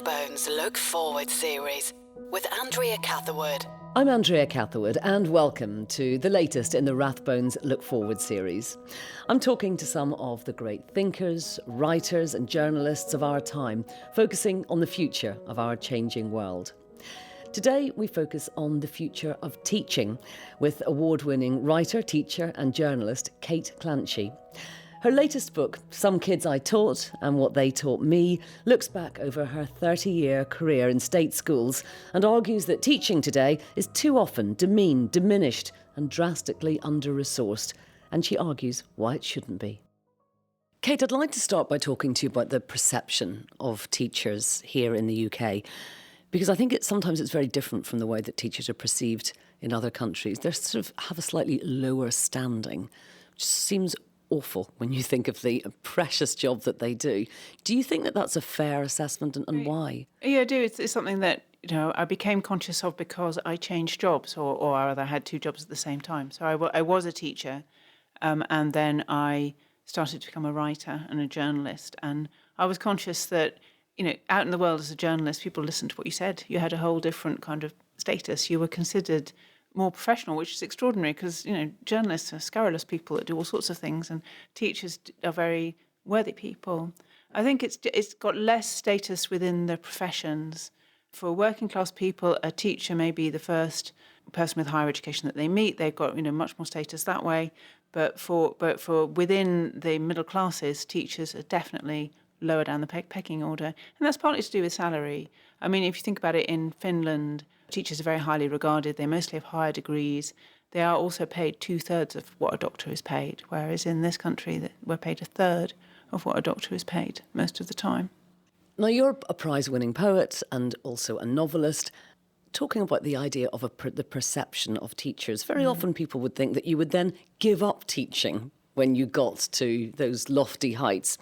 Rathbones Look Forward series with Andrea Catherwood. I'm Andrea Catherwood and welcome to the latest in the Rathbones Look Forward series. I'm talking to some of the great thinkers, writers and journalists of our time, focusing on the future of our changing world. Today we focus on the future of teaching with award-winning writer, teacher and journalist Kate Clanchy. Her latest book, Some Kids I Taught and What They Taught Me, looks back over her 30-year career in state schools and argues that teaching today is too often demeaned, diminished and drastically under-resourced. And she argues why it shouldn't be. Kate, I'd like to start by talking to you about the perception of teachers here in the UK, because I think sometimes it's very different from the way that teachers are perceived in other countries. They sort of have a slightly lower standing, which seems awful when you think of the precious job that they do. Do you think that that's a fair assessment and why? Yeah, I do. It's something that, I became conscious of because I changed jobs or rather I had two jobs at the same time. So I was a teacher and then I started to become a writer and a journalist. And I was conscious that, out in the world as a journalist, people listened to what you said. You had a whole different kind of status. You were considered more professional, which is extraordinary because, journalists are scurrilous people that do all sorts of things and teachers are very worthy people. I think it's got less status within the professions. For working class people, a teacher may be the first person with higher education that they meet. They've got, much more status that way. But for within the middle classes, teachers are definitely lower down the pecking order. And that's partly to do with salary. I mean, if you think about it, in Finland, teachers are very highly regarded. They mostly have higher degrees. They are also paid 2/3 of what a doctor is paid, whereas in this country, we're paid 1/3 of what a doctor is paid most of the time. Now, you're a prize-winning poet and also a novelist. Talking about the idea of the perception of teachers, very often people would think that you would then give up teaching when you got to those lofty heights.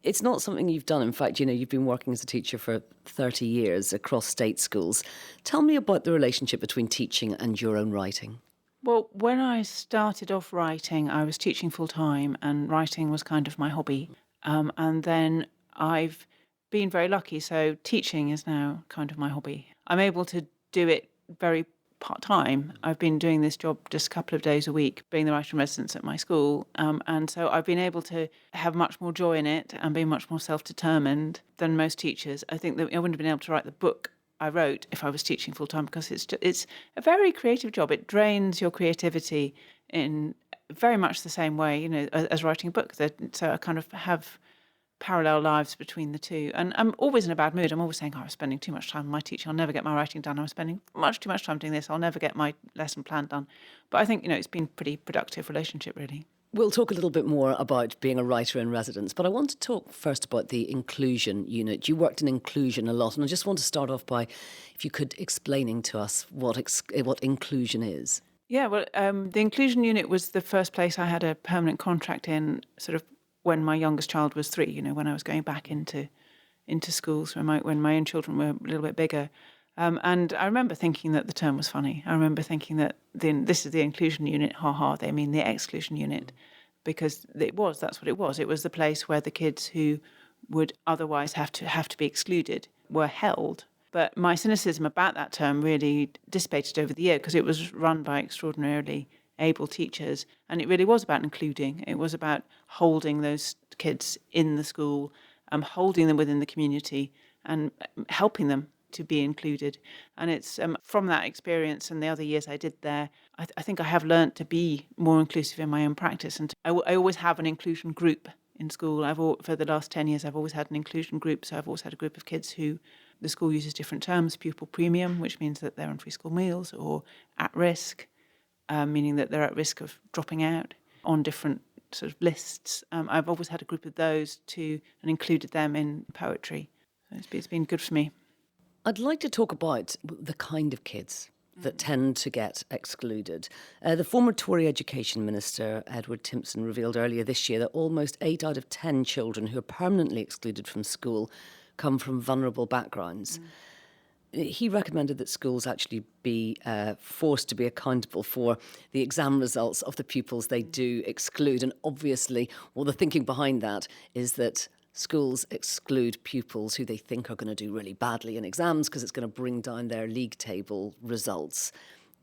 It's not something you've done. In fact, you've been working as a teacher for 30 years across state schools. Tell me about the relationship between teaching and your own writing. Well, when I started off writing, I was teaching full-time and writing was kind of my hobby. And then I've been very lucky, so teaching is now kind of my hobby. I'm able to do it very part-time. I've been doing this job just a couple of days a week, being the writer in residence at my school. And so I've been able to have much more joy in it and be much more self-determined than most teachers. I think that I wouldn't have been able to write the book I wrote if I was teaching full-time because it's a very creative job. It drains your creativity in very much the same way, as writing a book. So I kind of have parallel lives between the two. And I'm always in a bad mood. I'm always saying, I'm spending too much time on my teaching. I'll never get my writing done. I'm spending much too much time doing this. I'll never get my lesson plan done. But I think, it's been a pretty productive relationship, really. We'll talk a little bit more about being a writer in residence, but I want to talk first about the inclusion unit. You worked in inclusion a lot, and I just want to start off by, if you could, explaining to us what inclusion is. Yeah, well, the inclusion unit was the first place I had a permanent contract in, sort of when my youngest child was 3, when I was going back into schools when my own children were a little bit bigger. And I remember thinking that the term was funny. I remember thinking that this is the inclusion unit, they mean the exclusion unit, because that's what it was. It was the place where the kids who would otherwise have to be excluded were held. But my cynicism about that term really dissipated over the year because it was run by extraordinarily able teachers, and it really was about including. It was about holding those kids in the school, holding them within the community and helping them to be included. And it's from that experience and the other years I did there, I think I have learnt to be more inclusive in my own practice. And I always have an inclusion group in school. For the last 10 years, I've always had an inclusion group. So I've always had a group of kids who the school uses different terms, pupil premium, which means that they're on free school meals, or at risk, meaning that they're at risk of dropping out on different sort of lists. I've always had a group of those and included them in poetry. So it's been good for me. I'd like to talk about the kind of kids that tend to get excluded. The former Tory Education Minister, Edward Timpson, revealed earlier this year that almost 8 out of 10 children who are permanently excluded from school come from vulnerable backgrounds. He recommended that schools actually be forced to be accountable for the exam results of the pupils they do exclude. And obviously, the thinking behind that is that schools exclude pupils who they think are going to do really badly in exams because it's going to bring down their league table results.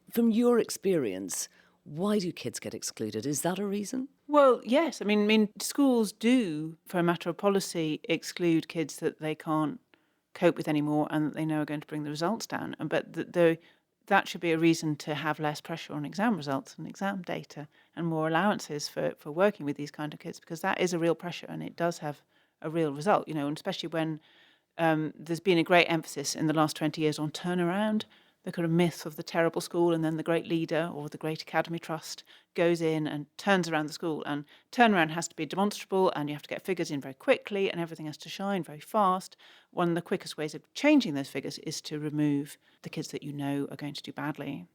From your experience, why do kids get excluded? Is that a reason? Well, yes. I mean, schools do, for a matter of policy, exclude kids that they can't cope with anymore and that they know are going to bring the results down. But that should be a reason to have less pressure on exam results and exam data and more allowances for working with these kind of kids, because that is a real pressure and it does have a real result, and especially when there's been a great emphasis in the last 20 years on turnaround, the kind of myth of the terrible school, and then the great leader or the great academy trust goes in and turns around the school. And turnaround has to be demonstrable, and you have to get figures in very quickly, and everything has to shine very fast. One of the quickest ways of changing those figures is to remove the kids that you know are going to do badly.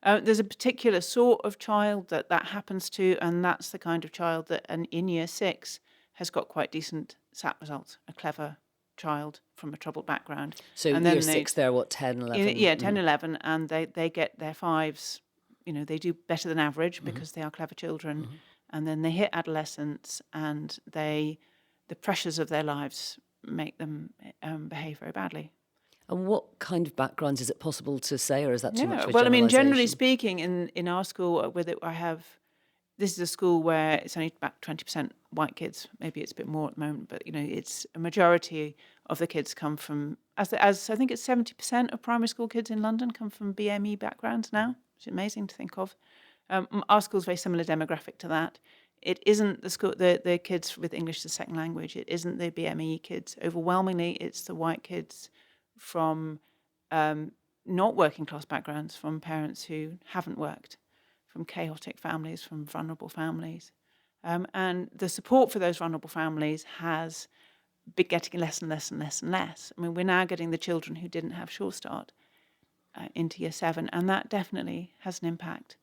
There's a particular sort of child that happens to, and that's the kind of child that in year 6 has got quite decent SAT results, a clever child from a troubled background. So and year 6, they're what, 10, 11? Yeah, 10, 11, and they get their 5s. They do better than average because they are clever children. And then they hit adolescence, and the pressures of their lives make them behave very badly. And what kind of backgrounds is it possible to say, or is that too much of a Well, I mean, generally generalisation? speaking, in our school, this is a school where it's only about 20% white kids. Maybe it's a bit more at the moment, but it's a majority of the kids come from, as I think it's 70% of primary school kids in London come from BME backgrounds now, which is amazing to think of. Our school's very similar demographic to that. It isn't the kids with English as a second language. It isn't the BME kids. Overwhelmingly, it's the white kids from not working class backgrounds, from parents who haven't worked, from chaotic families, from vulnerable families. And the support for those vulnerable families has been getting less and less and less and less. I mean, we're now getting the children who didn't have Sure Start into year 7, and that definitely has an impact.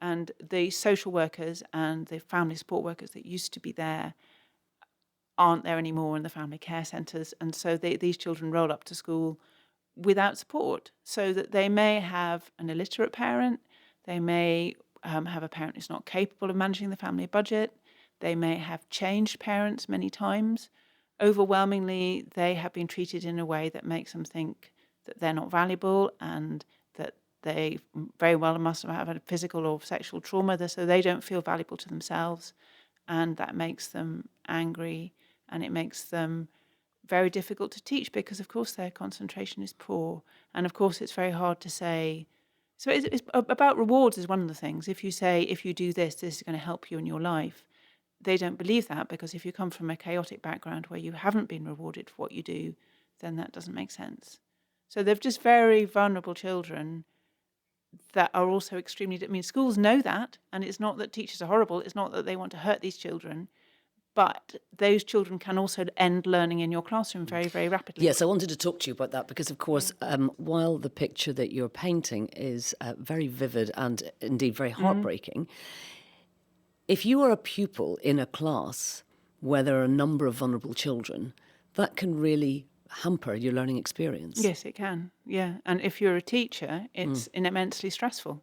And the social workers and the family support workers that used to be there aren't there anymore in the family care centres. And so these children roll up to school without support, so that they may have an illiterate parent, they may have a parent who's not capable of managing the family budget, they may have changed parents many times. Overwhelmingly, they have been treated in a way that makes them think that they're not valuable and that they very well must have had a physical or sexual trauma, so they don't feel valuable to themselves, and that makes them angry, and it makes them very difficult to teach because, of course, their concentration is poor, and of course, it's very hard to say. So it's about rewards is one of the things. If you say, if you do this, this is going to help you in your life, they don't believe that, because if you come from a chaotic background where you haven't been rewarded for what you do, then that doesn't make sense. So they're just very vulnerable children that are also extremely... I mean, schools know that, and it's not that teachers are horrible, it's not that they want to hurt these children, but those children can also end learning in your classroom very, very rapidly. Yes, I wanted to talk to you about that because, of course, while the picture that you're painting is very vivid and indeed very heartbreaking, if you are a pupil in a class where there are a number of vulnerable children, that can really hamper your learning experience. Yes, it can. Yeah, and if you're a teacher, it's immensely stressful,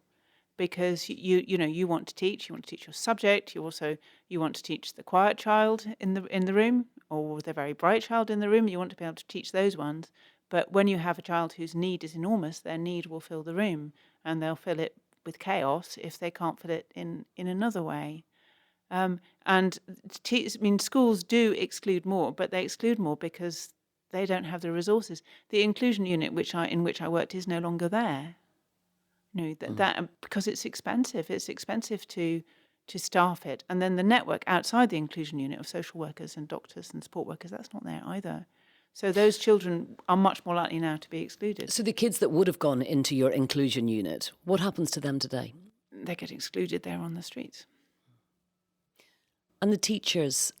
because you want to teach. You want to teach your subject. You want to teach the quiet child in the room, or the very bright child in the room. You want to be able to teach those ones. But when you have a child whose need is enormous, their need will fill the room, and they'll fill it with chaos if they can't fill it in another way. Schools do exclude more, but they exclude more because they don't have the resources. The inclusion unit in which I worked is no longer there. That because it's expensive. It's expensive to staff it, and then the network outside the inclusion unit of social workers and doctors and support workers, that's not there either. So those children are much more likely now to be excluded. So the kids that would have gone into your inclusion unit, what happens to them today? They get excluded. They're on the streets. And the teachers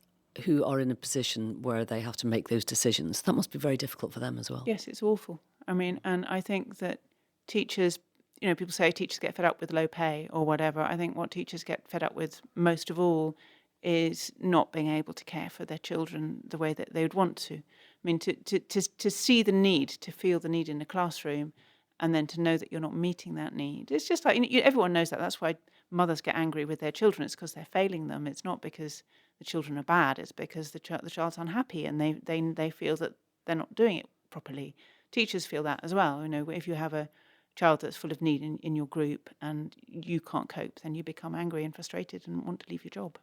who are in a position where they have to make those decisions, that must be very difficult for them as well. Yes, it's awful. I mean, and I think that teachers, people say teachers get fed up with low pay or whatever. I think what teachers get fed up with most of all is not being able to care for their children the way that they would want to. I mean, to see the need, to feel the need in the classroom, and then to know that you're not meeting that need. It's just like, everyone knows that. That's why mothers get angry with their children. It's because they're failing them. It's not because the children are bad. It's because the child's unhappy and they feel that they're not doing it properly. Teachers feel that as well. If you have a child that's full of need in your group and you can't cope, then you become angry and frustrated and want to leave your job.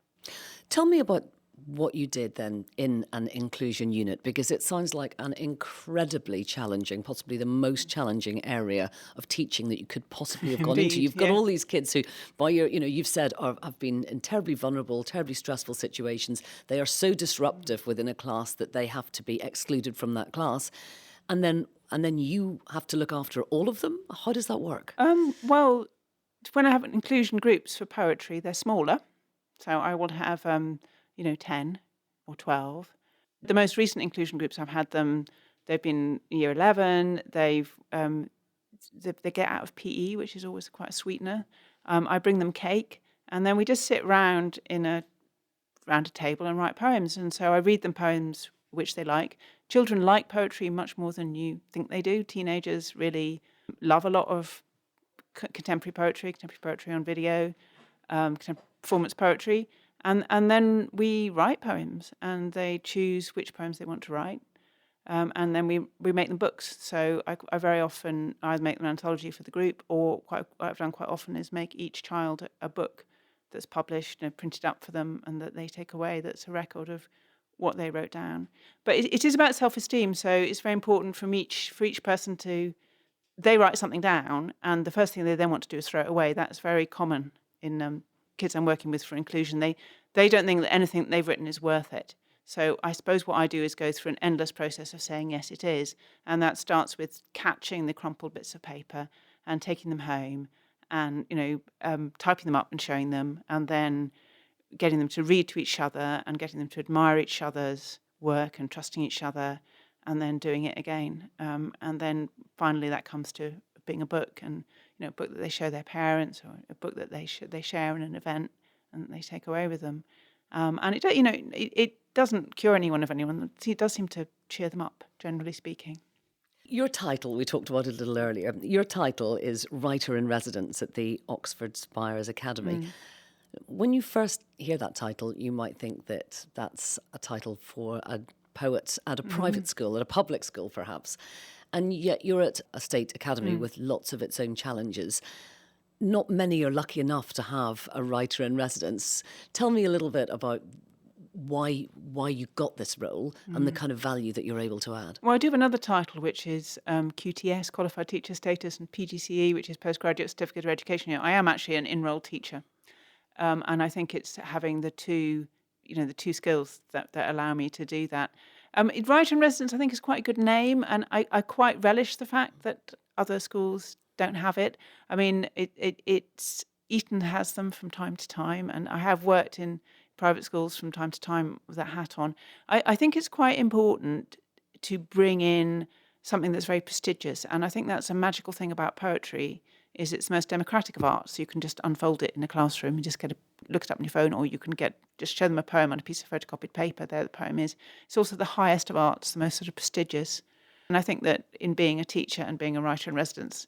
Tell me about what you did then in an inclusion unit, because it sounds like an incredibly challenging, possibly the most challenging area of teaching that you could possibly have gone into. Indeed, You've got yeah. all these kids who, you've said, have been in terribly vulnerable, terribly stressful situations. They are so disruptive within a class that they have to be excluded from that class. And then you have to look after all of them? How does that work? Well, when I have inclusion groups for poetry, they're smaller. So I will have, 10 or 12. The most recent inclusion groups, I've had them, they've been year 11, they get out of PE, which is always quite a sweetener. I bring them cake, and then we just sit round round a table and write poems. And so I read them poems which they like. Children like poetry much more than you think they do. Teenagers really love a lot of contemporary poetry on video, performance poetry. And then we write poems, and they choose which poems they want to write. And then we make them books. So I very often either make them an anthology for the group, or what I've done quite often is make each child a book that's published and printed up for them, and that they take away. That's a record of what they wrote down. But it is about self-esteem. So it's very important for each person they write something down, and the first thing they then want to do is throw it away. That's very common in kids I'm working with for inclusion. They don't think that anything that they've written is worth it. So I suppose what I do is go through an endless process of saying, yes, it is. And that starts with catching the crumpled bits of paper and taking them home and, typing them up and showing them, and then getting them to read to each other and getting them to admire each other's work and trusting each other, and then doing it again. And then finally that comes to being a book, and a book that they show their parents, or a book that they share in an event and they take away with them. And it doesn't cure anyone of anyone. It does seem to cheer them up, generally speaking. Your title, we talked about it a little earlier, your title is Writer in Residence at the Oxford Spires Academy. When you first hear that title, you might think that that's a title for a poet at a private school, at a public school perhaps. And yet you're at a state academy with lots of its own challenges. Not many are lucky enough to have a writer in residence. Tell me a little bit about why you got this role and the kind of value that you're able to add. Well, I do have another title, which is QTS, Qualified Teacher Status, and PGCE, which is Postgraduate Certificate of Education. I am actually an enrolled teacher. And I think it's having the two skills that allow me to do that. Writer in Residence, I think, is quite a good name, and I quite relish the fact that other schools don't have it. I mean, Eton has them from time to time, and I have worked in private schools from time to time with that hat on. I think it's quite important to bring in something that's very prestigious, and I think that's a magical thing about poetry, is it's the most democratic of arts. You can just unfold it in a classroom and just look it up on your phone, or you can just show them a poem on a piece of photocopied paper. There the poem is. It's also the highest of arts, the most sort of prestigious. And I think that in being a teacher and being a writer in residence,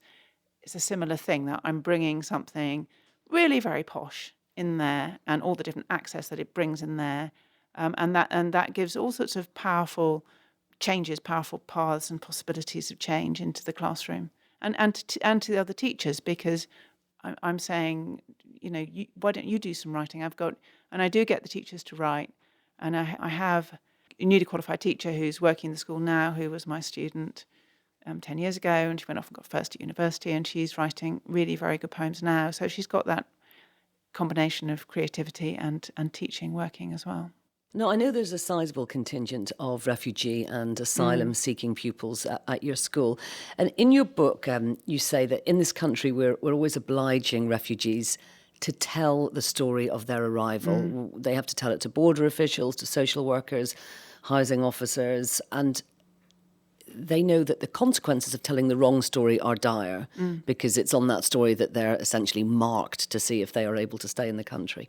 it's a similar thing, that I'm bringing something really very posh in there, and all the different access that it brings in there, and that gives all sorts of powerful changes, powerful paths and possibilities of change into the classroom. And to the other teachers, because I'm saying, why don't you do some writing? I do get the teachers to write, and I have a newly qualified teacher who's working in the school now, who was my student 10 years ago, and she went off and got first at university, and she's writing really very good poems now. So she's got that combination of creativity and teaching working as well. Now, I know there's a sizable contingent of refugee and asylum-seeking pupils at your school. And in your book, you say that in this country, we're always obliging refugees to tell the story of their arrival. They have to tell it to border officials, to social workers, housing officers, and they know that the consequences of telling the wrong story are dire, because it's on that story that they're essentially marked to see if they are able to stay in the country.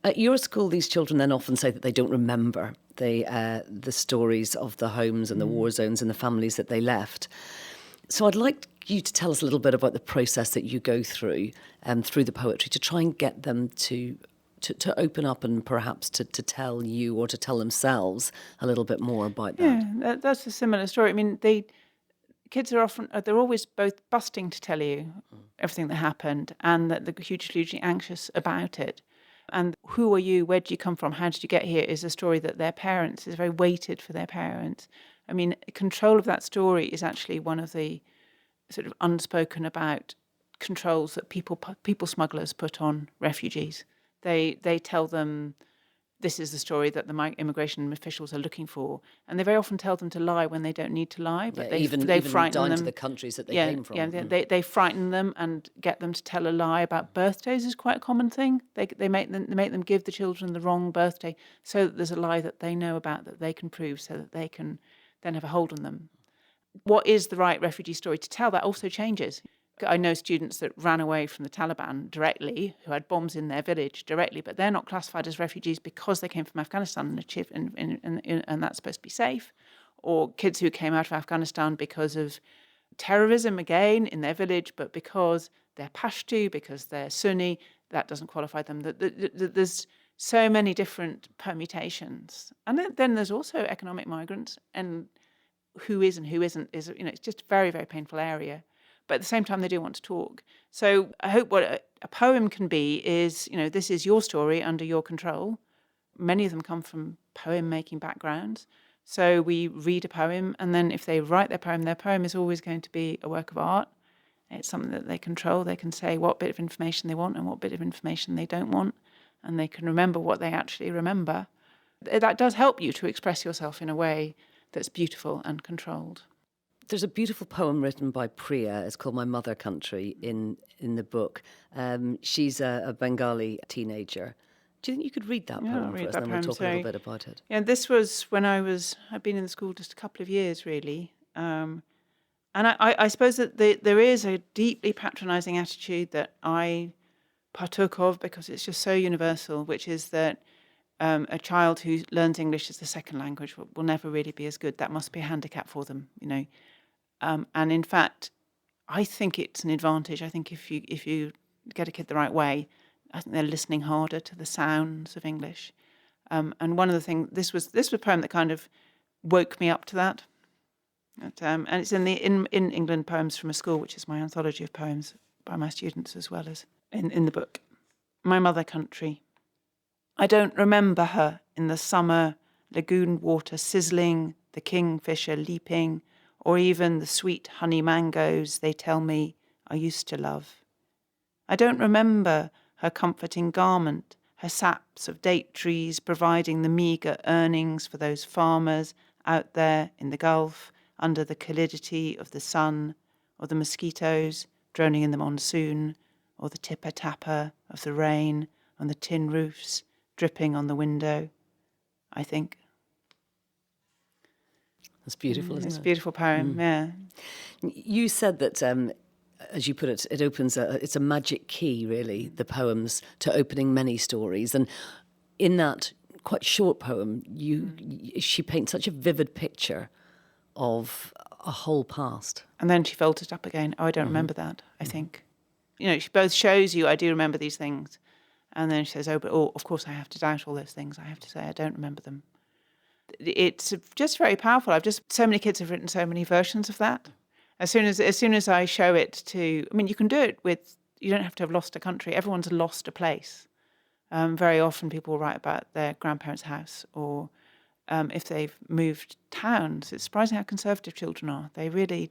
At your school, these children then often say that they don't remember the stories of the homes and the war zones and the families that they left. So I'd like you to tell us a little bit about the process that you go through the poetry to try and get them to to open up and perhaps to tell you or to tell themselves a little bit more about that. Yeah, that's a similar story. I mean, kids are often, they're always both busting to tell you everything that happened and that they're hugely anxious about it. And who are you? Where did you come from? How did you get here? Is a story that their parents is very weighted for their parents. I mean, control of that story is actually one of the sort of unspoken about controls that people smugglers put on refugees. They tell them this is the story that the immigration officials are looking for, and they very often tell them to lie when they don't need to lie. But they even frighten down them to the countries that they came from. Yeah, they frighten them and get them to tell a lie about birthdays is quite a common thing. They make them give the children the wrong birthday so that there's a lie that they know about that they can prove, so that they can then have a hold on them. What is the right refugee story to tell? That also changes. I know students that ran away from the Taliban directly, who had bombs in their village directly, but they're not classified as refugees because they came from Afghanistan and that's supposed to be safe. Or kids who came out of Afghanistan because of terrorism, again, in their village, but because they're Pashto, because they're Sunni, that doesn't qualify them. There's so many different permutations. And then there's also economic migrants, and who is and who isn't is, it's just a very, very painful area. But at the same time, they do want to talk. So I hope what a poem can be is, this is your story under your control. Many of them come from poem-making backgrounds. So we read a poem, and then if they write their poem is always going to be a work of art. It's something that they control. They can say what bit of information they want and what bit of information they don't want, and they can remember what they actually remember. That does help you to express yourself in a way that's beautiful and controlled. There's a beautiful poem written by Priya. It's called My Mother Country in the book. She's a Bengali teenager. Do you think you could read that poem for us? Then we'll talk a little bit about it. Yeah, this was when I'd been in the school just a couple of years, really. And I suppose that there is a deeply patronising attitude that I partook of because it's just so universal, which is that a child who learns English as the second language will never really be as good. That must be a handicap for them, And in fact, I think it's an advantage. I think if you get a kid the right way, I think they're listening harder to the sounds of English. And one of the things, this was a poem that kind of woke me up to that. And it's in England Poems from a School, which is my anthology of poems by my students as well as in the book. My Mother Country. I don't remember her in the summer lagoon water sizzling, the kingfisher leaping, or even the sweet honey mangoes they tell me I used to love. I don't remember her comforting garment, her saps of date trees providing the meagre earnings for those farmers out there in the Gulf under the calidity of the sun, or the mosquitoes droning in the monsoon, or the tipper-tapper of the rain on the tin roofs dripping on the window, I think. That's beautiful, isn't it? It's a beautiful poem, yeah. You said that, as you put it, it opens it's a magic key, really, the poems, to opening many stories. And in that quite short poem, she paints such a vivid picture of a whole past. And then she folds it up again. Oh, I don't remember that, I think. She both shows you, I do remember these things. And then she says, but of course I have to doubt all those things. I have to say I don't remember them. It's just very powerful. So many kids have written so many versions of that. As soon as I show it to, you can do it with, you don't have to have lost a country. Everyone's lost a place. Very often people write about their grandparents' house or if they've moved towns. It's surprising how conservative children are. They really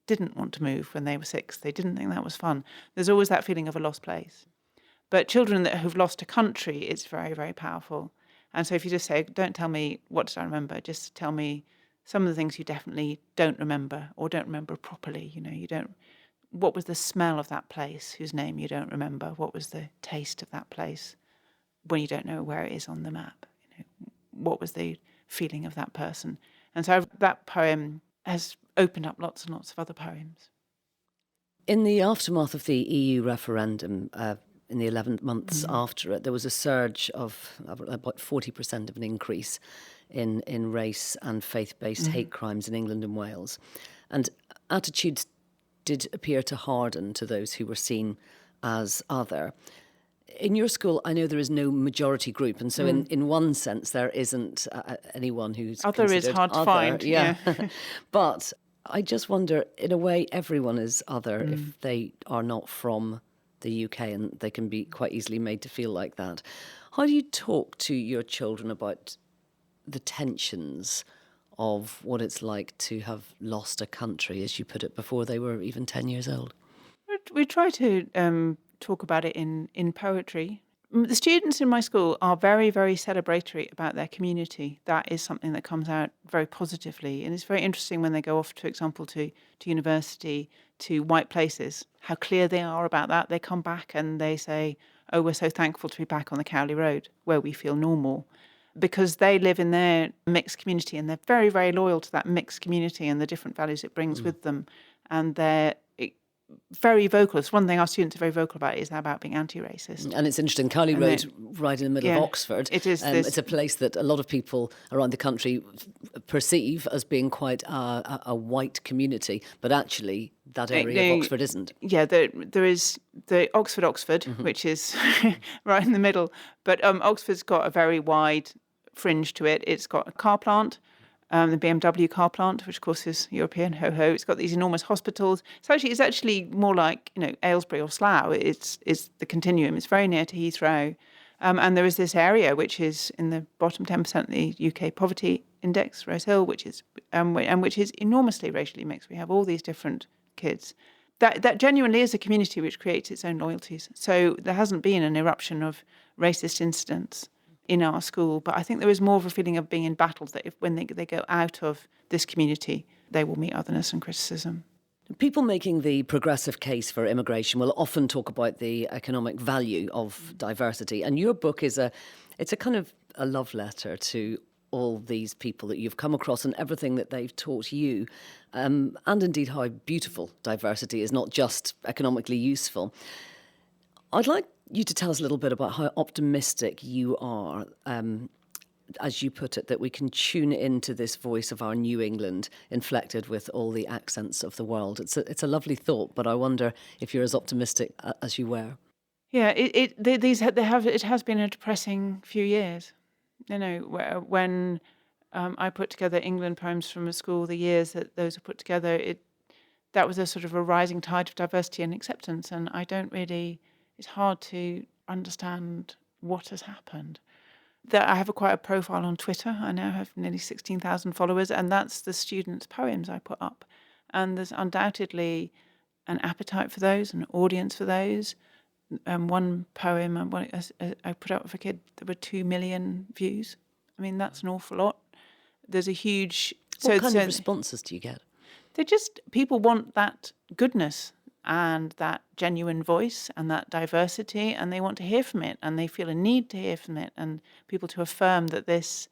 didn't want to move when they were 6. They didn't think that was fun. There's always that feeling of a lost place. But children that have lost a country, it's very, very powerful. And so if you just say, don't tell me what did I remember, just tell me some of the things you definitely don't remember or don't remember properly. What was the smell of that place whose name you don't remember? What was the taste of that place when you don't know where it is on the map? What was the feeling of that person? And so that poem has opened up lots and lots of other poems. In the aftermath of the EU referendum, in the 11 months after it, there was a surge of about 40% of an increase in race and faith-based hate crimes in England and Wales. And attitudes did appear to harden to those who were seen as other. In your school, I know there is no majority group, and so in one sense, there isn't anyone who's Other is considered hard to other. find, yeah. But I just wonder, in a way, everyone is other if they are not from the UK, and they can be quite easily made to feel like that. How do you talk to your children about the tensions of what it's like to have lost a country, as you put it, before they were even 10 years old? We try to talk about it in poetry. The students in my school are very, very celebratory about their community. That is something that comes out very positively. And it's very interesting when they go off, for example, to university, to white places, how clear they are about that. They come back and they say, oh, we're so thankful to be back on the Cowley Road, where we feel normal. Because they live in their mixed community and they're very, very loyal to that mixed community and the different values it brings with them. And they're very vocal. It's one thing our students are very vocal about is about being anti-racist. And it's interesting, Cowley Road, right in the middle of Oxford. It is. It's a place that a lot of people around the country perceive as being quite a white community, but actually that area of Oxford isn't. Yeah, there is the Oxford, which is right in the middle, but Oxford's got a very wide fringe to it. It's got a car plant, the BMW car plant, which of course is European, ho-ho. It's got these enormous hospitals. It's actually more like, Aylesbury or Slough. It's the continuum. It's very near to Heathrow. And there is this area which is in the bottom 10% of the UK poverty index, Rose Hill, which is enormously racially mixed. We have all these different kids. That genuinely is a community which creates its own loyalties. So there hasn't been an eruption of racist incidents in our school, but I think there is more of a feeling of being in battle, that when they go out of this community, they will meet otherness and criticism. People making the progressive case for immigration will often talk about the economic value of diversity, and your book it's a kind of a love letter to all these people that you've come across and everything that they've taught you, and indeed how beautiful diversity is, not just economically useful. I'd like you to tell us a little bit about how optimistic you are, as you put it, that we can tune into this voice of our New England, inflected with all the accents of the world. It's a lovely thought, but I wonder if you're as optimistic as you were. Yeah, it has been a depressing few years. When I put together England poems from a school, the years that those were put together, that was a sort of a rising tide of diversity and acceptance, and it's hard to understand what has happened. I have quite a profile on Twitter. I now have nearly 16,000 followers, and that's the students' poems I put up. And there's undoubtedly an appetite for those, an audience for those. One poem I put up for a kid, there were 2 million views. I mean, that's an awful lot. There's a huge... What kind of responses do you get? People want that goodness and that genuine voice and that diversity, and they want to hear from it, and they feel a need to hear from it, and people to affirm that this,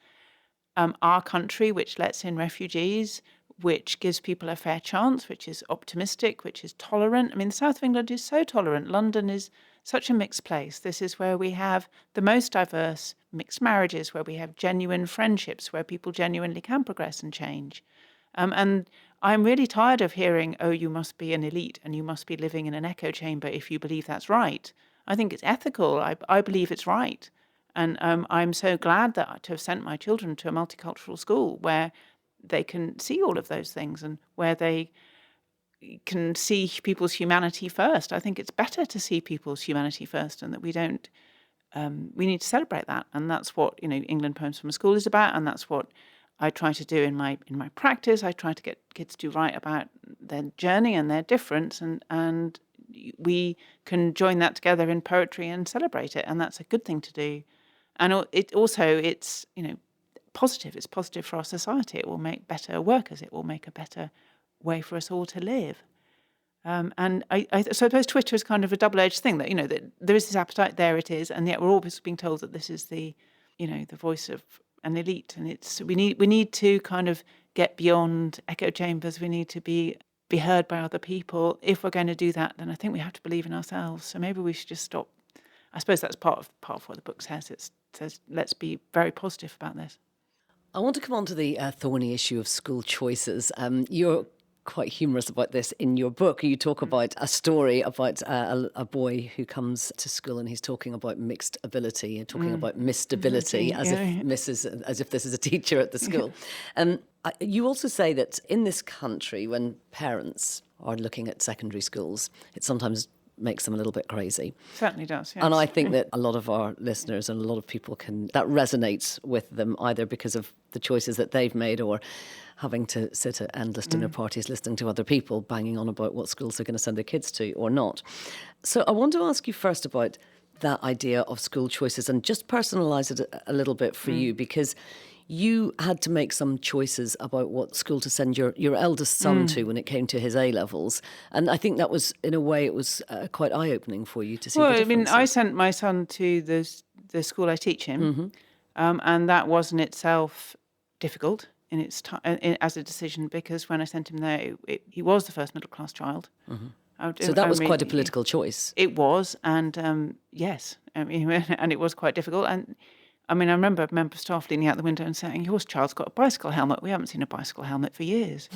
our country, which lets in refugees, which gives people a fair chance, which is optimistic, which is tolerant. I mean, the south of England is so tolerant. London is such a mixed place. This is where we have the most diverse mixed marriages, where we have genuine friendships, where people genuinely can progress and change. And I'm really tired of hearing, oh, you must be an elite and you must be living in an echo chamber if you believe that's right. I think it's ethical. I believe it's right. And I'm so glad to have sent my children to a multicultural school where they can see all of those things and where they can see people's humanity first. I think it's better to see people's humanity first, and that we need to celebrate that. And that's what, England Poems from a School is about, and that's what I try to do in my practice. I try to get kids to write about their journey and their difference, and we can join that together in poetry and celebrate it, and that's a good thing to do. And it's positive. It's positive for our society. It will make better workers. It will make a better way for us all to live. And I suppose Twitter is kind of a double-edged thing, that that there is this appetite, there it is, and yet we're always being told that this is the voice of an elite, and we need to kind of get beyond echo chambers. We need to be heard by other people. If we're going to do that, then I think we have to believe in ourselves. So maybe we should just stop. I suppose that's part of what the book says. It says let's be very positive about this. I want to come on to the thorny issue of school choices. You're quite humorous about this in your book. You talk about a story about a boy who comes to school and he's talking about mixed ability and talking about missed ability as if this is a teacher at the school. You also say that in this country, when parents are looking at secondary schools, it sometimes makes them a little bit crazy. Certainly does, yes. And I think that a lot of our listeners and a lot of people that resonates with them, either because of the choices that they've made or having to sit at endless dinner parties listening to other people banging on about what schools they're going to send their kids to or not. So I want to ask you first about that idea of school choices and just personalise it a little bit for you, because you had to make some choices about what school to send your eldest son to when it came to his A-levels. And I think that was, in a way, it was quite eye-opening for you to see the differences. I sent my son to the school I teach him, and that was in itself difficult in its as a decision, because when I sent him there, he was the first middle-class child. So that was quite a political choice. It was, and yes, and it was quite difficult. And I remember a member of staff leaning out the window and saying, "Your child's got a bicycle helmet. We haven't seen a bicycle helmet for years."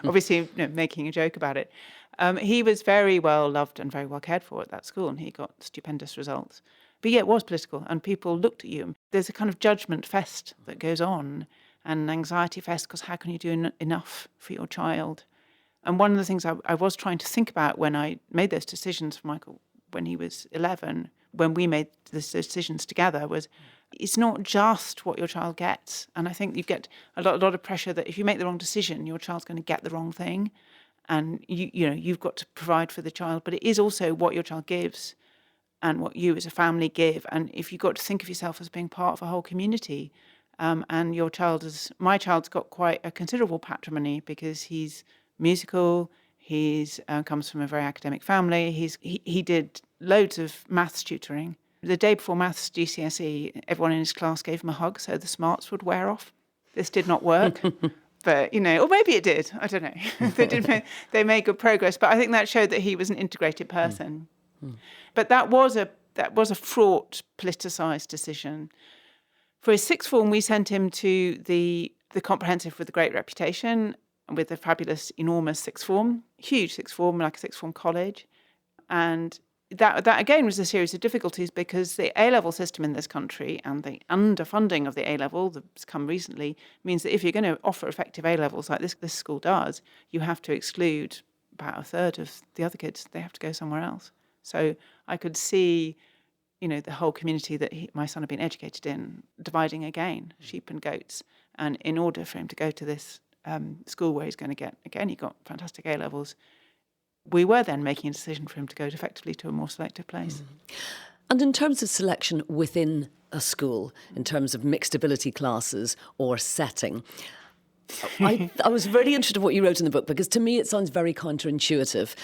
Obviously, making a joke about it. He was very well loved and very well cared for at that school, and he got stupendous results. But yeah, it was political, and people looked at you. There's a kind of judgment fest that goes on, and an anxiety fest, because how can you do enough for your child? And one of the things I was trying to think about when I made those decisions for Michael when he was 11, when we made those decisions together, was it's not just what your child gets. And I think you get a lot of pressure that if you make the wrong decision, your child's going to get the wrong thing. And you've got to provide for the child, but it is also what your child gives and what you as a family give. And if you've got to think of yourself as being part of a whole community, and my child's got quite a considerable patrimony because he's musical, he's comes from a very academic family, he did loads of maths tutoring. The day before maths GCSE, everyone in his class gave him a hug so the smarts would wear off. This did not work. But, or maybe it did. I don't know. They made good progress. But I think that showed that he was an integrated person. But that was a fraught, politicised decision. For his sixth form, we sent him to the comprehensive with a great reputation, with a fabulous, enormous sixth form, huge sixth form, like a sixth form college. And that again was a series of difficulties, because the A-level system in this country and the underfunding of the A-level that's come recently means that if you're going to offer effective A-levels like this school does, you have to exclude about a third of the other kids. They have to go somewhere else. So I could see, the whole community that my son had been educated in dividing again, sheep and goats. And in order for him to go to this school where he's going to get, again, he got fantastic A-levels, we were then making a decision for him to go effectively to a more selective place. And in terms of selection within a school, in terms of mixed ability classes or setting, I was really interested in what you wrote in the book, because to me it sounds very counterintuitive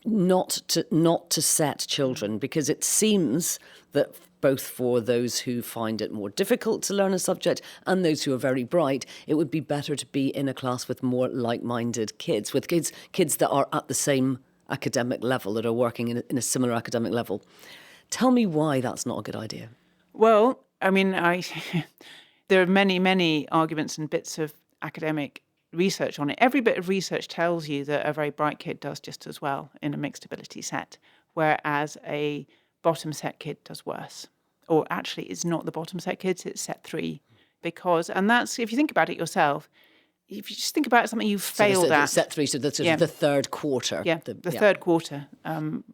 not to set children, because it seems that both for those who find it more difficult to learn a subject and those who are very bright, it would be better to be in a class with more like-minded kids, with kids that are at the same academic level, that are working in a similar academic level. Tell me why that's not a good idea. Well, there are many, many arguments and bits of academic research on it. Every bit of research tells you that a very bright kid does just as well in a mixed ability set, whereas a bottom set kid does worse. Or actually, it's not the bottom set kids, it's set 3. And that's, if you think about it yourself, if you just think about something you've failed at. Set 3, so that's the third quarter. Yeah, the third quarter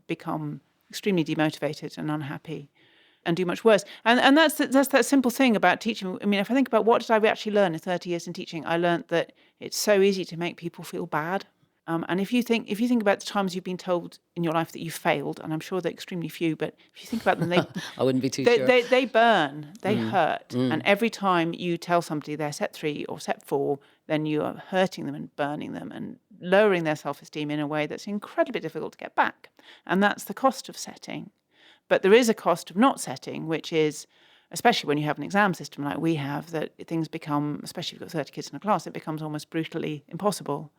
become extremely demotivated and unhappy and do much worse. And that's that simple thing about teaching. If I think about what did I actually learn in 30 years in teaching, I learned that it's so easy to make people feel bad. And if you think about the times you've been told in your life that you failed, and I'm sure they're extremely few, but if you think about them, I wouldn't be too sure. They burn, they hurt. And every time you tell somebody they're set 3 or set 4, then you are hurting them and burning them and lowering their self-esteem in a way that's incredibly difficult to get back. And that's the cost of setting. But there is a cost of not setting, which is, especially when you have an exam system like we have, that things become, especially if you've got 30 kids in a class, it becomes almost brutally impossible.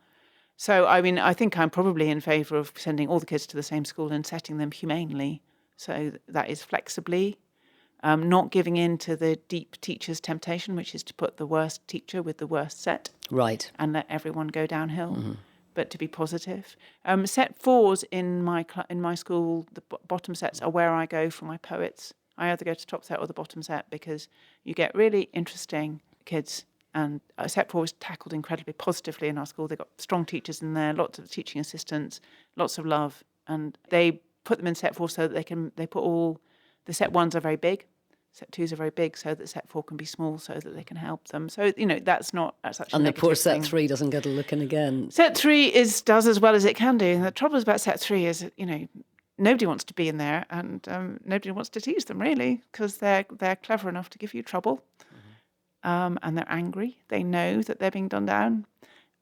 So, I think I'm probably in favour of sending all the kids to the same school and setting them humanely. So that is flexibly, not giving in to the deep teacher's temptation, which is to put the worst teacher with the worst set. Right. and let everyone go downhill, but to be positive. Set fours in my school, the bottom sets are where I go for my poets. I either go to top set or the bottom set because you get really interesting kids. And set four is tackled incredibly positively in our school. They've got strong teachers in there, lots of teaching assistants, lots of love, and they put them in set four so that they put all the set ones are very big. Set twos are very big, so that set four can be small, so that they can help them. So that's not such a And the negative poor set thing. three doesn't get a look in again. Set three does as well as it can do. And the trouble about set three is, nobody wants to be in there, and nobody wants to tease them really, because they're clever enough to give you trouble, and they're angry. They know that they're being done down.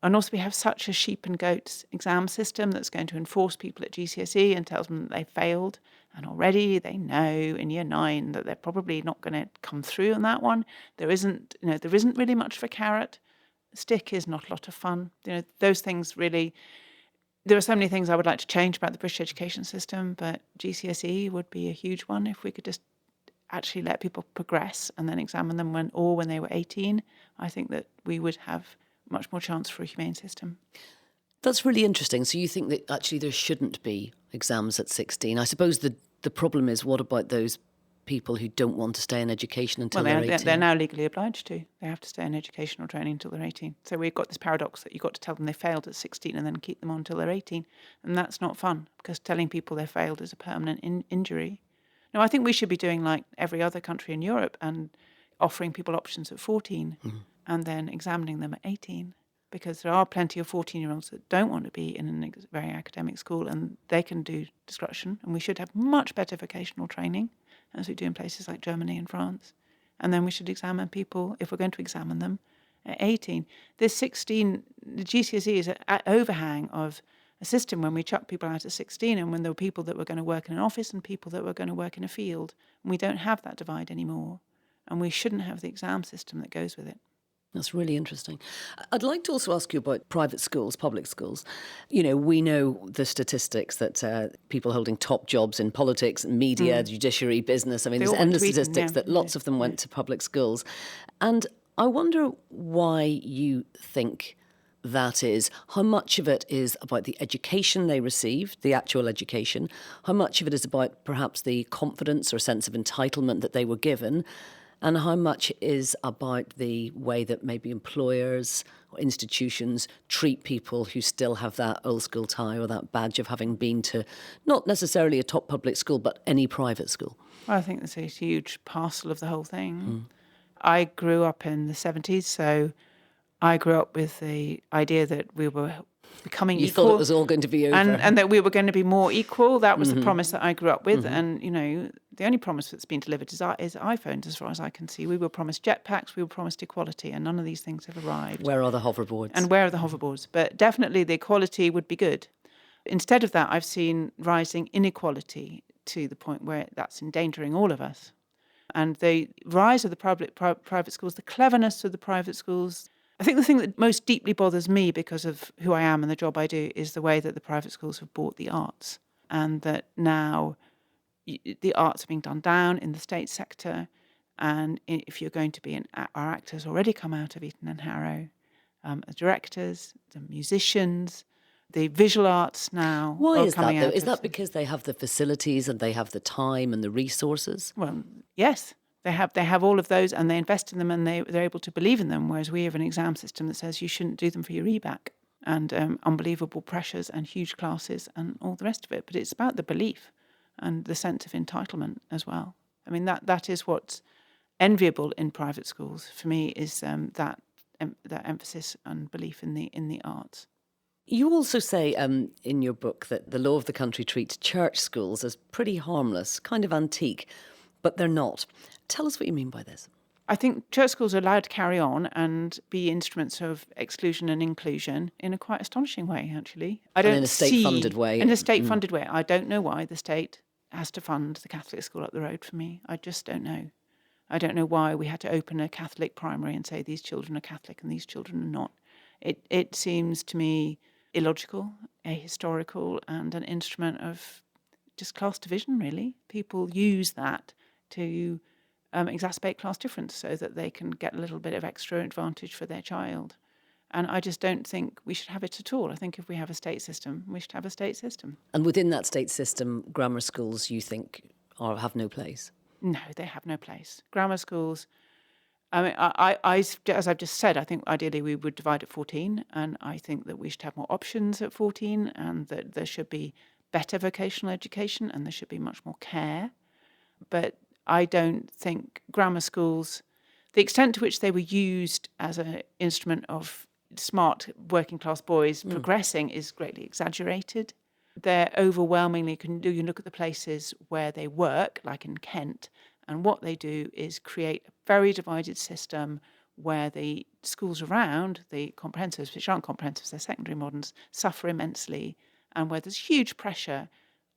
And also we have such a sheep and goats exam system that's going to enforce people at GCSE and tells them that they failed. And already they know in year 9 that they're probably not going to come through on that one. There isn't really much of a carrot. Stick is not a lot of fun. Those things really, there are so many things I would like to change about the British education system, but GCSE would be a huge one if we could just actually let people progress and then examine them when they were 18. I think that we would have much more chance for a humane system. That's really interesting. So you think that actually there shouldn't be exams at 16. I suppose the problem is, what about those people who don't want to stay in education until they're 18? They're now legally obliged to. They have to stay in educational training until they're 18. So we've got this paradox that you've got to tell them they failed at 16 and then keep them on until they're 18. And that's not fun, because telling people they failed is a permanent injury. No, I think we should be doing like every other country in Europe and offering people options at 14 and then examining them at 18. Because there are plenty of 14-year-olds that don't want to be in a very academic school, and they can do discussion. And we should have much better vocational training, as we do in places like Germany and France. And then we should examine people, if we're going to examine them, at 18. This 16, the GCSE is an overhang of a system when we chuck people out at 16, and when there were people that were going to work in an office and people that were going to work in a field. And we don't have that divide anymore. And we shouldn't have the exam system that goes with it. That's really interesting. I'd like to also ask you about private schools, public schools. We know the statistics that people holding top jobs in politics, media, judiciary, business. I mean, there's endless statistics that lots of them went to public schools. And I wonder why you think that is. How much of it is about the education they received, the actual education? How much of it is about perhaps the confidence or sense of entitlement that they were given? And how much is about the way that maybe employers or institutions treat people who still have that old school tie or that badge of having been to not necessarily a top public school, but any private school? Well, I think that's a huge parcel of the whole thing. I grew up in the 70s, so I grew up with the idea that we were becoming you equal. You thought it was all going to be over. And that we were going to be more equal. That was the promise that I grew up with. And, the only promise that's been delivered is iPhones, as far as I can see. We were promised jetpacks, we were promised equality, and none of these things have arrived. Where are the hoverboards? And where are the hoverboards? But definitely the equality would be good. Instead of that, I've seen rising inequality to the point where that's endangering all of us. And the rise of the private schools, the cleverness of the private schools. I think the thing that most deeply bothers me, because of who I am and the job I do, is the way that the private schools have bought the arts, and that now the arts are being done down in the state sector. And if you're going to be our actors already come out of Eton and Harrow, the directors, the musicians, the visual arts now. Why is that, though? Is that because they have the facilities and they have the time and the resources? Well, yes. They have all of those, and they invest in them, and they're able to believe in them, whereas we have an exam system that says you shouldn't do them for your EBAC, and unbelievable pressures and huge classes and all the rest of it. But it's about the belief and the sense of entitlement as well. I mean, that is what's enviable in private schools for me, is that emphasis and belief in the arts. You also say in your book that the law of the country treats church schools as pretty harmless, kind of antique, but they're not. Tell us what you mean by this. I think church schools are allowed to carry on and be instruments of exclusion and inclusion in a quite astonishing way, actually. In a state-funded way. In a state-funded way. I don't know why the state has to fund the Catholic school up the road for me. I just don't know. I don't know why we had to open a Catholic primary and say these children are Catholic and these children are not. It seems to me illogical, ahistorical, and an instrument of just class division, really. People use that to exacerbate class difference so that they can get a little bit of extra advantage for their child. And I just don't think we should have it at all. I think if we have a state system, we should have a state system. And within that state system, grammar schools, you think, have no place? No, they have no place. Grammar schools, I mean, as I've just said, I think ideally we would divide at 14, and I think that we should have more options at 14, and that there should be better vocational education, and there should be much more care. But I don't think grammar schools, the extent to which they were used as an instrument of smart working class boys progressing is greatly exaggerated. They're overwhelmingly, you look at the places where they work, like in Kent, and what they do is create a very divided system where the schools around, the comprehensives, which aren't comprehensives, they're secondary moderns, suffer immensely, and where there's huge pressure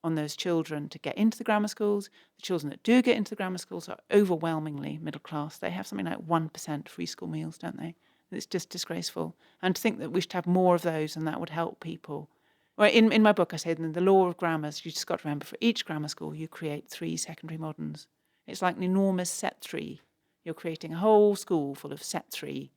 on those children to get into the grammar schools. The children that do get into the grammar schools are overwhelmingly middle class. They have something like 1% free school meals, don't they? It's just disgraceful. And to think that we should have more of those and that would help people. Well, in my book, I say in the law of grammars, you just got to remember, for each grammar school, you create 3 secondary moderns. It's like an enormous set 3. You're creating a whole school full of set 3,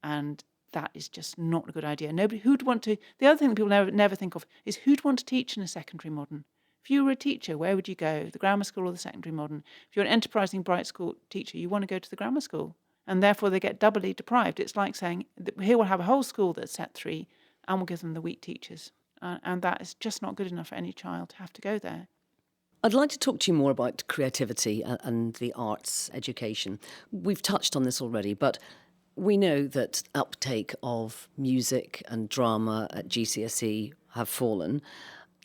and that is just not a good idea. The other thing that people never think of is who'd want to teach in a secondary modern? If you were a teacher, where would you go? The grammar school or the secondary modern? If you're an enterprising, bright school teacher, you want to go to the grammar school, and therefore they get doubly deprived. It's like saying, here we'll have a whole school that's set 3, and we'll give them the weak teachers. And that is just not good enough for any child to have to go there. I'd like to talk to you more about creativity and the arts education. We've touched on this already, but we know that uptake of music and drama at GCSE have fallen.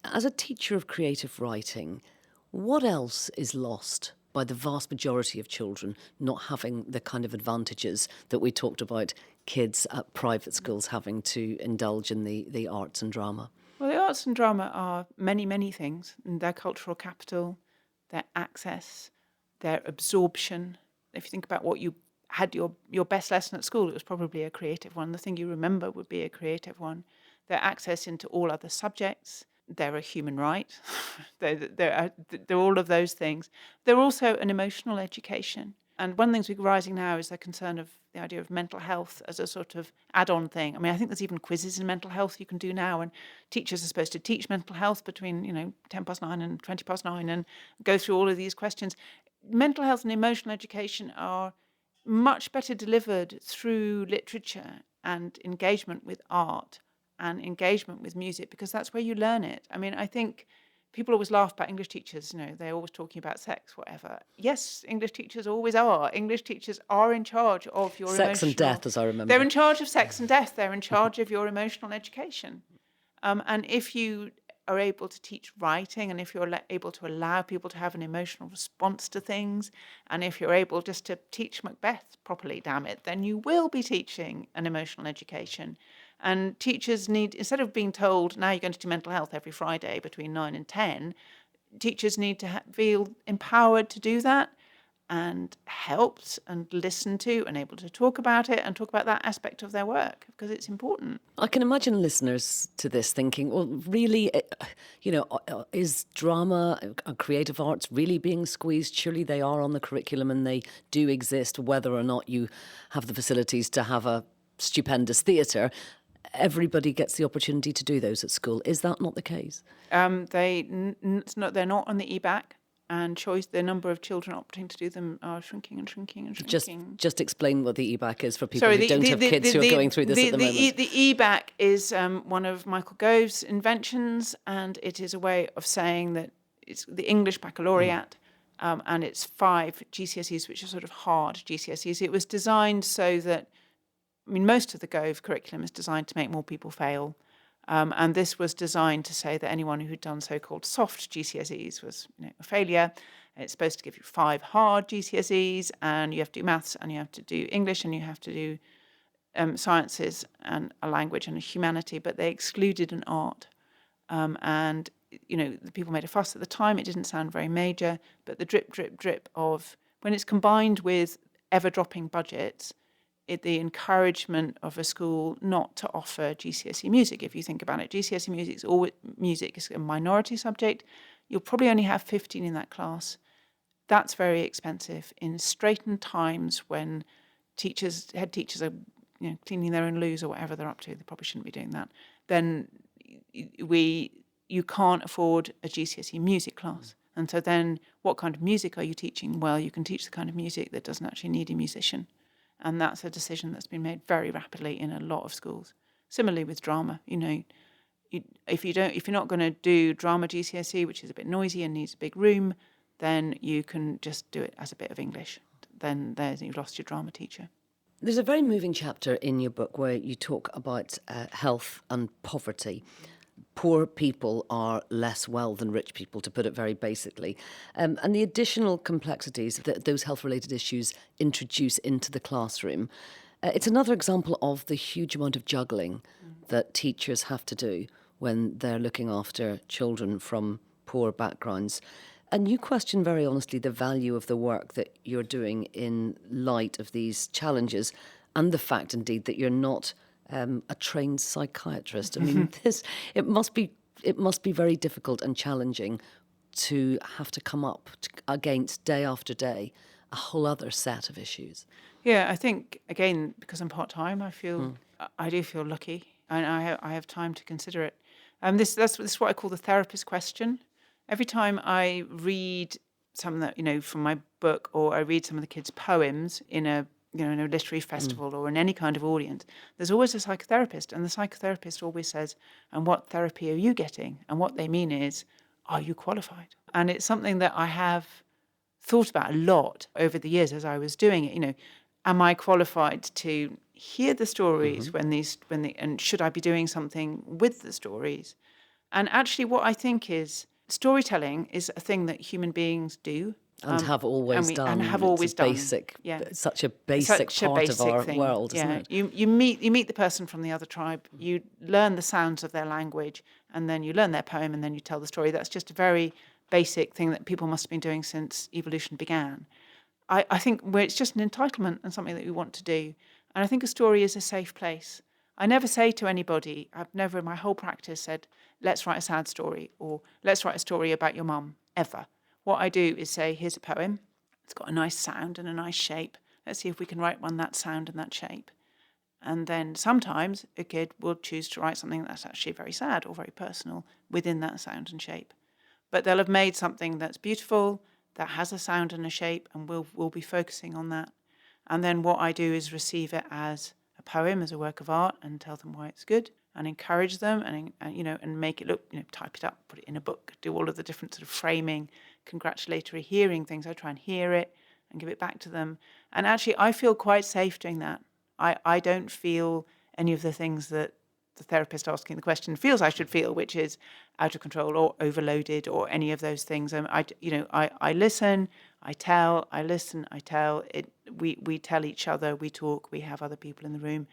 As a teacher of creative writing, what else is lost by the vast majority of children not having the kind of advantages that we talked about kids at private schools having to indulge in the arts and drama? Well, the arts and drama are many, many things. Their cultural capital, their access, their absorption. If you think about what you had your best lesson at school, it was probably a creative one. The thing you remember would be a creative one. Their access into all other subjects. They're a human right. they're all of those things. They're also an emotional education. And one of the things we're rising now is the concern of the idea of mental health as a sort of add-on thing. I mean, I think there's even quizzes in mental health you can do now, and teachers are supposed to teach mental health between, 9:10 and 9:20 and go through all of these questions. Mental health and emotional education are much better delivered through literature and engagement with art and engagement with music, because that's where you learn it. I mean, I think people always laugh about English teachers, they're always talking about sex, whatever. Yes, English teachers always are. English teachers are in charge of your sex and death, as I remember. They're in charge of sex and death. They're in charge of your emotional education. And if you are able to teach writing, and if you're able to allow people to have an emotional response to things, and if you're able just to teach Macbeth properly, damn it, then you will be teaching an emotional education. And teachers need, instead of being told, now you're going to do mental health every Friday between 9 and 10, teachers need to feel empowered to do that and helped and listened to and able to talk about it and talk about that aspect of their work, because it's important. I can imagine listeners to this thinking, well, really, is drama and creative arts really being squeezed? Surely they are on the curriculum and they do exist, whether or not you have the facilities to have a stupendous theatre. Everybody gets the opportunity to do those at school. Is that not the case? They're not on the EBAC, and the number of children opting to do them are shrinking and shrinking and shrinking. Just explain what the EBAC is for people who don't have kids who are going through this at the moment. The EBAC is one of Michael Gove's inventions, and it is a way of saying that it's the English baccalaureate, and it's 5 GCSEs, which are sort of hard GCSEs. It was designed so that, most of the Gove curriculum is designed to make more people fail. And this was designed to say that anyone who'd done so-called soft GCSEs was a failure. It's supposed to give you 5 hard GCSEs, and you have to do maths, and you have to do English, and you have to do sciences and a language and a humanity, but they excluded an art. And the people made a fuss at the time. It didn't sound very major, but the drip, drip, drip of, when it's combined with ever-dropping budgets, the encouragement of a school not to offer GCSE music. If you think about it, GCSE music is a minority subject. You'll probably only have 15 in that class. That's very expensive. In straitened times when head teachers are cleaning their own loos or whatever they're up to. They probably shouldn't be doing that. Then you can't afford a GCSE music class. And so then what kind of music are you teaching? Well, you can teach the kind of music that doesn't actually need a musician. And that's a decision that's been made very rapidly in a lot of schools. Similarly with drama, if you're not going to do drama GCSE, which is a bit noisy and needs a big room, then you can just do it as a bit of English. Then you've lost your drama teacher. There's a very moving chapter in your book where you talk about health and poverty. Poor people are less well than rich people, to put it very basically. And the additional complexities that those health-related issues introduce into the classroom. It's another example of the huge amount of juggling that teachers have to do when they're looking after children from poor backgrounds. And you question very honestly the value of the work that you're doing in light of these challenges and the fact, indeed, that you're not a trained psychiatrist. I mean, it must be very difficult and challenging to have to come up against day after day a whole other set of issues. Yeah, I think, again, because I'm part-time, I do feel lucky, and I have time to consider it. This is what I call the therapist question. Every time I read some that, from my book, or I read some of the kids' poems in a literary festival or in any kind of audience, there's always a psychotherapist, and the psychotherapist always says, and what therapy are you getting? And what they mean is, are you qualified? And it's something that I have thought about a lot over the years as I was doing it. Am I qualified to hear the stories and should I be doing something with the stories? And actually what I think is storytelling is a thing that human beings do. And have always done. And have always done. Such a basic part of our world, isn't it? You meet the person from the other tribe, you learn the sounds of their language, and then you learn their poem, and then you tell the story. That's just a very basic thing that people must have been doing since evolution began. I think it's just an entitlement and something that we want to do. And I think a story is a safe place. I never say to anybody, I've never in my whole practice said, let's write a sad story, or let's write a story about your mum, ever. What I do is say, here's a poem. It's got a nice sound and a nice shape. Let's see if we can write one that sound and that shape. And then sometimes a kid will choose to write something that's actually very sad or very personal within that sound and shape. But they'll have made something that's beautiful, that has a sound and a shape, and we'll be focusing on that. And then what I do is receive it as a poem, as a work of art, and tell them why it's good, and encourage them, and make it look, type it up, put it in a book, do all of the different sort of framing, congratulatory hearing things. I try and hear it and give it back to them. And actually, I feel quite safe doing that. I don't feel any of the things that the therapist asking the question feels I should feel, which is out of control or overloaded or any of those things. I listen, I tell, I listen, I tell. We tell each other, we talk, we have other people in the room.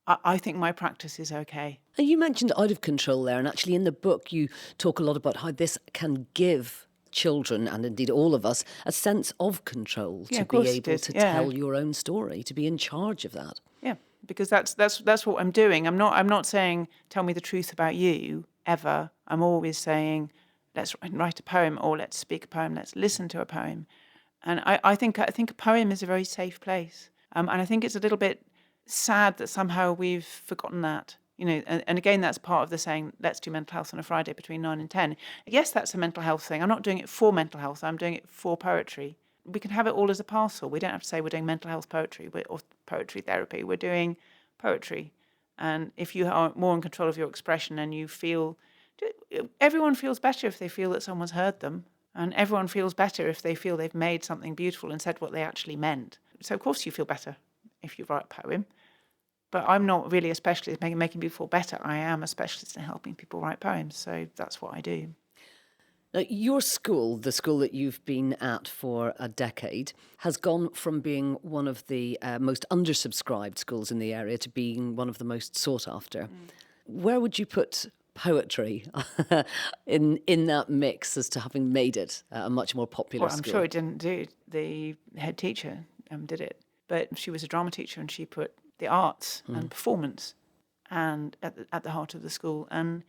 I think my practice is okay. And you mentioned out of control there, and actually in the book you talk a lot about how this can give children, and indeed all of us, a sense of control to be able to tell your own story, to be in charge of that. Yeah, because that's what I'm doing. I'm not saying tell me the truth about you ever. I'm always saying let's write a poem, or let's speak a poem, let's listen to a poem. And I think a poem is a very safe place. And I think it's a little bit sad that somehow we've forgotten that. And again, that's part of the saying, let's do mental health on a Friday between 9 and 10. Yes, that's a mental health thing. I'm not doing it for mental health. I'm doing it for poetry. We can have it all as a parcel. We don't have to say we're doing mental health poetry or poetry therapy. We're doing poetry. And if you are more in control of your expression and you feel, everyone feels better if they feel that someone's heard them. And everyone feels better if they feel they've made something beautiful and said what they actually meant. So of course you feel better if you write a poem. But I'm not really a specialist in making people feel better. I am a specialist in helping people write poems. So that's what I do. Now, your school, the school that you've been at for a decade, has gone from being one of the most undersubscribed schools in the area to being one of the most sought after. Where would you put poetry in that mix as to having made it a much more popular school? I'm sure it didn't do it. The head teacher did it. But she was a drama teacher, and she put the arts and performance and at the heart of the school. And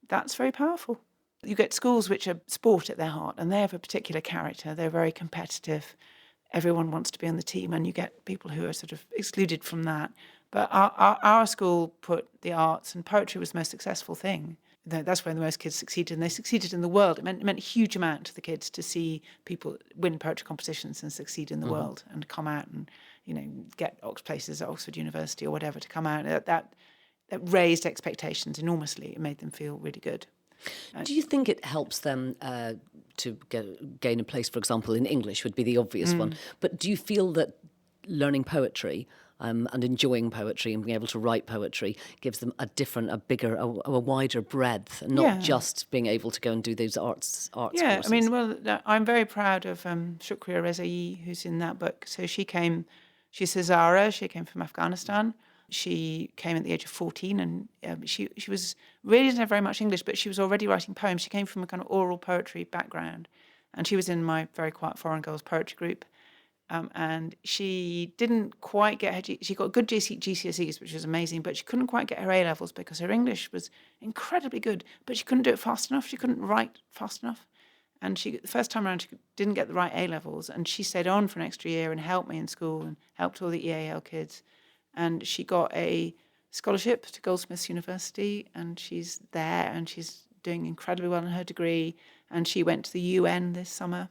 that's very powerful. You get schools which are sport at their heart, and they have a particular character. They're very competitive. Everyone wants to be on the team, and you get people who are sort of excluded from that. But our school put the arts, and poetry was the most successful thing. That's where the most kids succeeded, and they succeeded in the world. It meant a huge amount to the kids to see people win poetry competitions and succeed in the world, and come out and, get places at Oxford University or whatever, to come out. That raised expectations enormously. It made them feel really good. Do you think it helps them to gain a place, for example, in English would be the obvious one, but do you feel that learning poetry and enjoying poetry and being able to write poetry gives them a bigger, a wider breadth, and not just being able to go and do those arts Yeah, courses? I mean, I'm very proud of Shukriya Rezai, who's in that book. So she's Hazara, she came from Afghanistan. She came at the age of 14, and she was really didn't have very much English, but she was already writing poems. She came from a kind of oral poetry background, and she was in my Very Quiet Foreign Girls poetry group. And she didn't quite get her. She got good GCSEs, which was amazing, but she couldn't quite get her A levels because her English was incredibly good, but she couldn't do it fast enough. She couldn't write fast enough. And the first time around, she didn't get the right A levels, and she stayed on for an extra year and helped me in school and helped all the EAL kids. And she got a scholarship to Goldsmiths University, and she's there, and she's doing incredibly well in her degree. And she went to the UN this summer.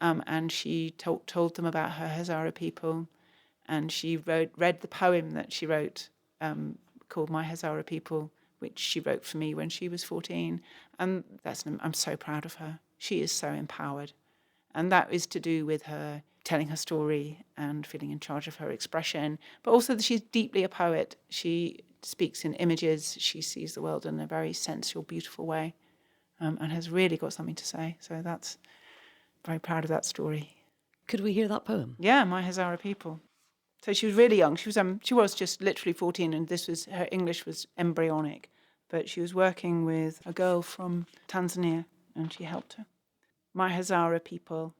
And she told them about her Hazara people, and she read the poem that she wrote called My Hazara People, which she wrote for me when she was 14. And I'm so proud of her. She is so empowered. And that is to do with her telling her story and feeling in charge of her expression, but also that she's deeply a poet. She speaks in images. She sees the world in a very sensual, beautiful way, and has really got something to say. So that's... very proud of that story. Could we hear that poem? Yeah, My Hazara People. So she was really young. She was just literally 14, and her English was embryonic. But she was working with a girl from Tanzania, and she helped her. My Hazara People.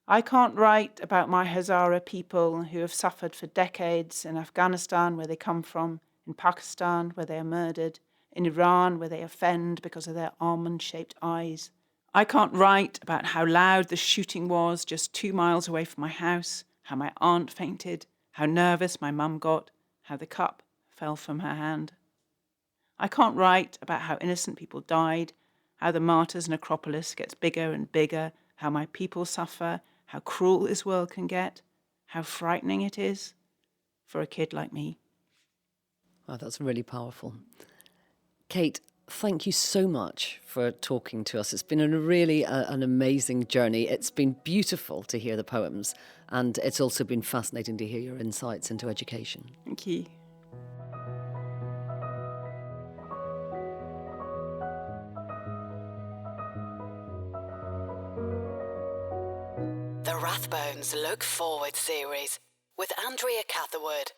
I can't write about my Hazara people who have suffered for decades in Afghanistan, where they come from, in Pakistan, where they are murdered, in Iran, where they offend because of their almond-shaped eyes. I can't write about how loud the shooting was just 2 miles away from my house, how my aunt fainted, how nervous my mum got, how the cup fell from her hand. I can't write about how innocent people died, how the martyrs' necropolis gets bigger and bigger, how my people suffer, how cruel this world can get, how frightening it is for a kid like me. Oh, that's really powerful. Kate, thank you so much for talking to us. It's been an amazing journey. It's been beautiful to hear the poems, and it's also been fascinating to hear your insights into education. Thank you. The Rathbones Look Forward series with Andrea Catherwood.